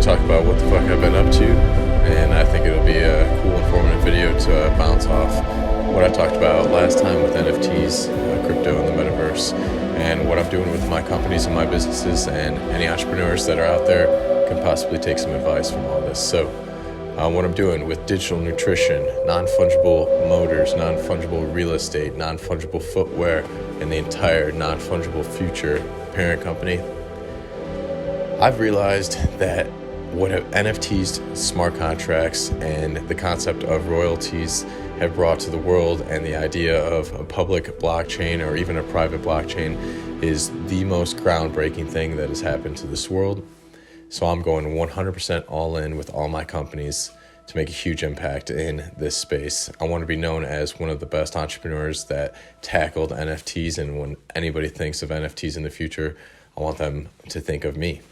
to talk about what the fuck I've been up to, and I think it'll be a cool, informative video to bounce off what I talked about last time with NFTs, crypto, and the metaverse, and what I'm doing with my companies and my businesses, and any entrepreneurs that are out there can possibly take some advice from all this. So, what I'm doing with digital nutrition, non-fungible motors, non-fungible real estate, non-fungible footwear, and the entire non-fungible future parent company, I've realized that what NFTs, smart contracts, and the concept of royalties have brought to the world, and the idea of a public blockchain or even a private blockchain, is the most groundbreaking thing that has happened to this world. So I'm going 100% all in with all my companies to make a huge impact in this space. I want to be known as one of the best entrepreneurs that tackled NFTs, and when anybody thinks of NFTs in the future, I want them to think of me.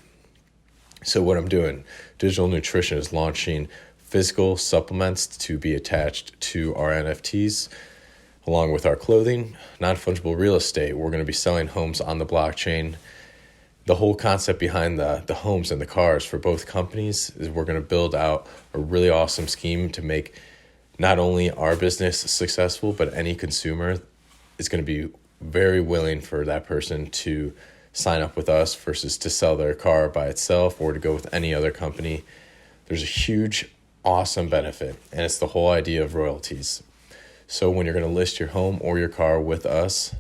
So what I'm doing, Digital Nutrition is launching physical supplements to be attached to our NFTs, along with our clothing, non-fungible real estate. We're going to be selling homes on the blockchain. The whole concept behind the homes and the cars for both companies is we're going to build out a really awesome scheme to make not only our business successful, but any consumer is going to be very willing for that person to sign up with us versus to sell their car by itself or to go with any other company. There's a huge, awesome benefit, and it's the whole idea of royalties. So when you're going to list your home or your car with us,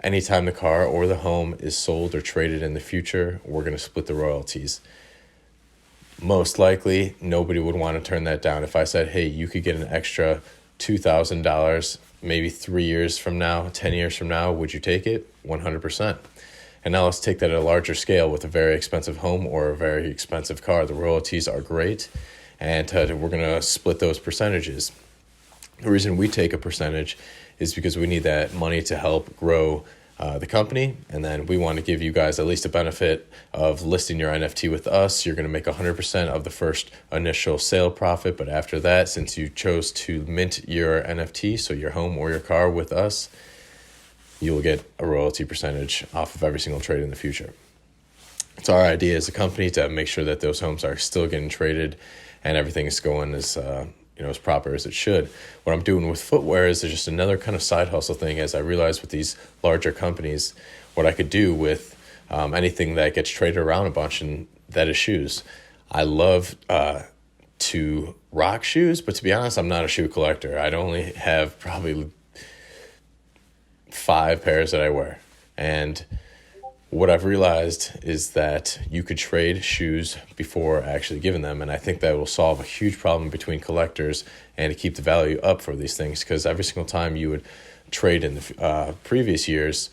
anytime the car or the home is sold or traded in the future, we're going to split the royalties. Most likely, nobody would want to turn that down. If I said, hey, you could get an extra $2,000 maybe 3 years from now, 10 years from now, would you take it? 100%. And now let's take that at a larger scale with a very expensive home or a very expensive car. The royalties are great, and we're going to split those percentages. The reason we take a percentage is because we need that money to help grow the company, and then we want to give you guys at least a benefit of listing your NFT with us. You're going to make 100% of the first initial sale profit, but after that, since you chose to mint your NFT, so your home or your car with us, you'll get a royalty percentage off of every single trade in the future. It's our idea as a company to make sure that those homes are still getting traded and everything is going as as proper as it should. What I'm doing with footwear is just another kind of side hustle thing, as I realized with these larger companies, what I could do with anything that gets traded around a bunch, and that is shoes. I love to rock shoes, but to be honest, I'm not a shoe collector. I'd only have probably 5 pairs that I wear. And what I've realized is that you could trade shoes before actually giving them. And I think that will solve a huge problem between collectors and to keep the value up for these things. Because every single time you would trade in the previous years,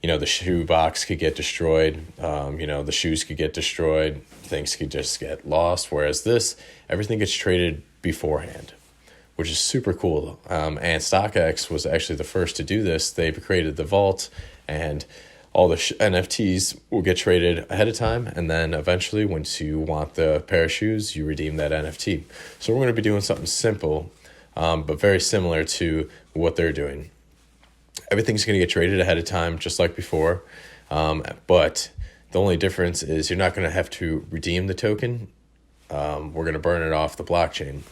the shoe box could get destroyed. The shoes could get destroyed. Things could just get lost. Whereas this, everything gets traded beforehand, which is super cool. And StockX was actually the first to do this. They created the vault, and all the NFTs will get traded ahead of time. And then eventually, once you want the pair of shoes, you redeem that NFT. So we're going to be doing something simple, but very similar to what they're doing. Everything's going to get traded ahead of time, just like before. But the only difference is you're not going to have to redeem the token. We're going to burn it off the blockchain.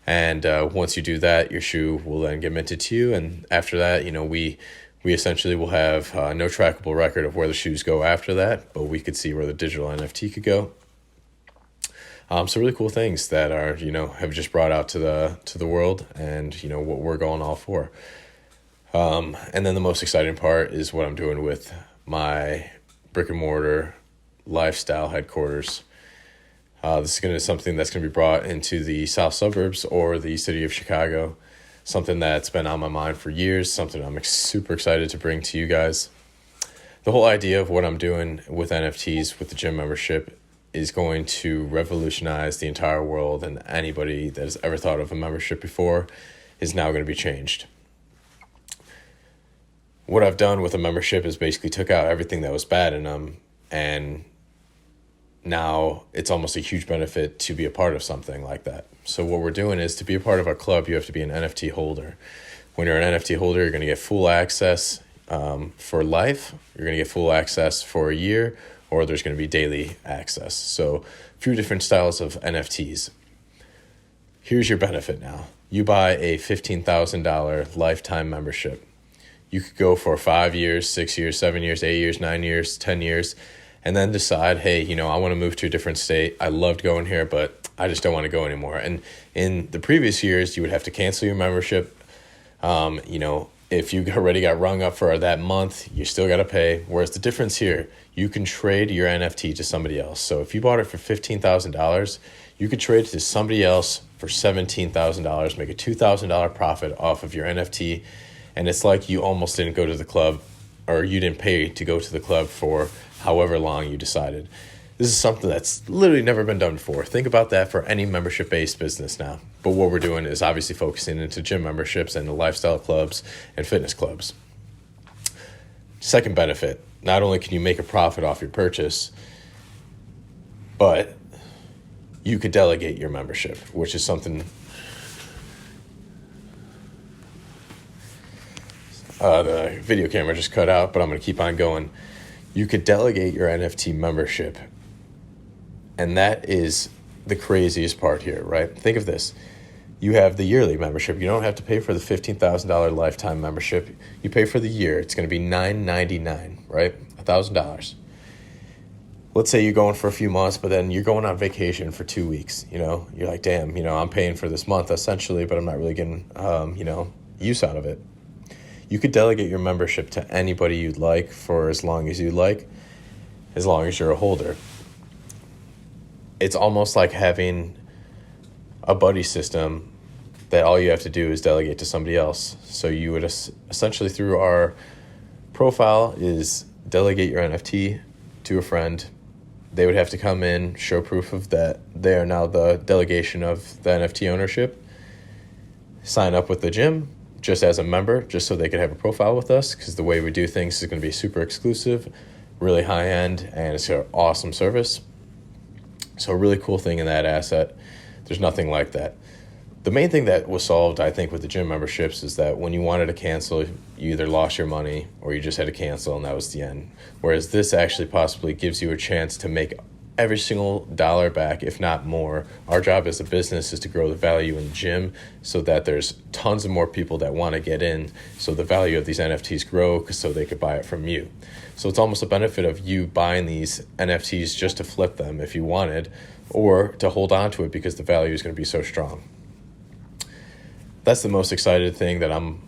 And once you do that, your shoe will then get minted to you. And after that, we essentially will have no trackable record of where the shoes go after that, but we could see where the digital NFT could go. So really cool things that are, have just brought out to the world, and, what we're going all for. And then the most exciting part is what I'm doing with my brick and mortar lifestyle headquarters. This is going to be something that's going to be brought into the south suburbs or the city of Chicago, something that's been on my mind for years, something I'm super excited to bring to you guys. The whole idea of what I'm doing with NFTs, with the gym membership, is going to revolutionize the entire world, and anybody that has ever thought of a membership before is now going to be changed. What I've done with a membership is basically took out everything that was bad in them, and now it's almost a huge benefit to be a part of something like that. So what we're doing is, to be a part of our club, you have to be an NFT holder. When you're an NFT holder, you're going to get full access for life. You're going to get full access for a year, or there's going to be daily access. So a few different styles of NFTs. Here's your benefit now. You buy a $15,000 lifetime membership. You could go for 5 years, 6 years, 7 years, 8 years, 9 years, 10 years, and then decide, hey, I want to move to a different state. I loved going here, but I just don't want to go anymore. And in the previous years, you would have to cancel your membership. If you already got rung up for that month, you still got to pay. Whereas the difference here, you can trade your NFT to somebody else. So if you bought it for $15,000, you could trade it to somebody else for $17,000, make a $2,000 profit off of your NFT. And it's like you almost didn't go to the club, or you didn't pay to go to the club for however long you decided. This is something that's literally never been done before. Think about that for any membership-based business now. But what we're doing is obviously focusing into gym memberships and the lifestyle clubs and fitness clubs. Second benefit, not only can you make a profit off your purchase, but you could delegate your membership, which is something the video camera just cut out, but I'm going to keep on going. You could delegate your NFT membership. And that is the craziest part here, right? Think of this. You have the yearly membership. You don't have to pay for the $15,000 lifetime membership. You pay for the year. It's going to be $999, right? $1,000. Let's say you're going for a few months, but then you're going on vacation for 2 weeks. You're like, damn, I'm paying for this month essentially, but I'm not really getting, use out of it. You could delegate your membership to anybody you'd like for as long as you'd like, as long as you're a holder. It's almost like having a buddy system that all you have to do is delegate to somebody else. So you would essentially, through our profile, is delegate your NFT to a friend. They would have to come in, show proof of that they are now the delegation of the NFT ownership, sign up with the gym just as a member, just so they could have a profile with us, because the way we do things is going to be super exclusive, really high end, and it's an awesome service. So a really cool thing in that asset. There's nothing like that. The main thing that was solved, I think, with the gym memberships is that when you wanted to cancel, you either lost your money or you just had to cancel, and that was the end. Whereas this actually possibly gives you a chance to make every single dollar back, if not more. Our job as a business is to grow the value in the gym so that there's tons of more people that want to get in, so the value of these NFTs grow so they could buy it from you. So it's almost a benefit of you buying these NFTs just to flip them if you wanted, or to hold on to it because the value is going to be so strong. That's the most excited thing that I'm,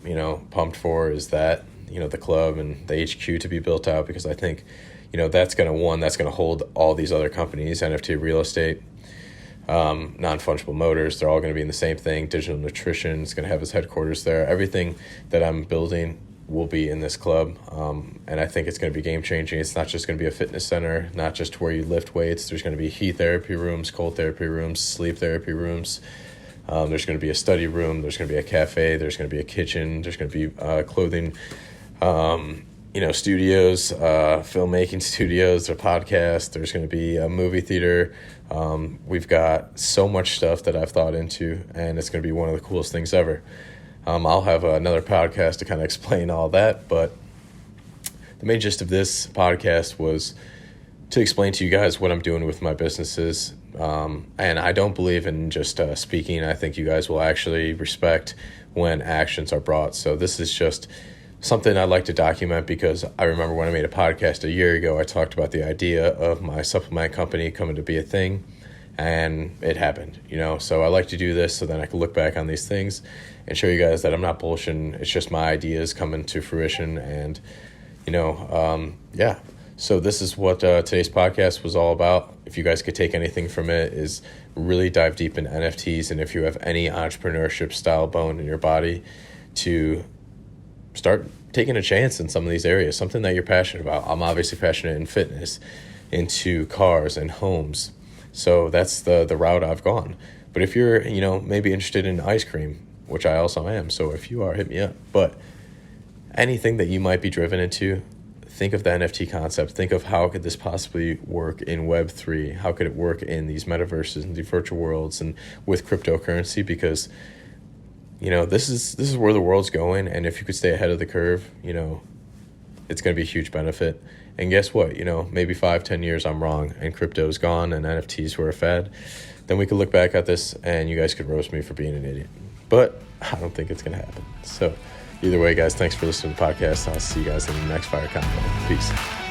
pumped for, is that, the club and the HQ to be built out, because I think, that's going to hold all these other companies, NFT real estate, non-fungible motors. They're all going to be in the same thing. Digital nutrition is going to have its headquarters there. Everything that I'm building will be in this club. And I think it's going to be game changing. It's not just going to be a fitness center, not just where you lift weights. There's going to be heat therapy rooms, cold therapy rooms, sleep therapy rooms. There's going to be a study room. There's going to be a cafe. There's going to be a kitchen. There's going to be clothing, studios, filmmaking studios, a podcast. There's going to be a movie theater. We've got so much stuff that I've thought into, and it's going to be one of the coolest things ever. I'll have another podcast to kind of explain all that, but the main gist of this podcast was to explain to you guys what I'm doing with my businesses. And I don't believe in just speaking. I think you guys will actually respect when actions are brought. So this is just something I'd like to document, because I remember when I made a podcast a year ago, I talked about the idea of my supplement company coming to be a thing, and it happened, So I like to do this so then I can look back on these things and show you guys that I'm not bullshitting. It's just my ideas coming to fruition, and, So this is what today's podcast was all about. If you guys could take anything from it, is really dive deep in NFTs, and if you have any entrepreneurship style bone in your body, to start taking a chance in some of these areas, something that you're passionate about. I'm obviously passionate in fitness, into cars and homes. So that's the route I've gone. But if you're, maybe interested in ice cream, which I also am, so if you are, hit me up. But anything that you might be driven into, think of the NFT concept. Think of how could this possibly work in Web3? How could it work in these metaverses and the virtual worlds and with cryptocurrency? Because this is where the world's going, and if you could stay ahead of the curve, it's going to be a huge benefit. And guess what? Maybe 5-10 years I'm wrong and crypto's gone and NFTs were a fad. Then we could look back at this and you guys could roast me for being an idiot. But I don't think it's going to happen. So either way, guys, thanks for listening to the podcast. I'll see you guys in the next Fire Convo. Peace.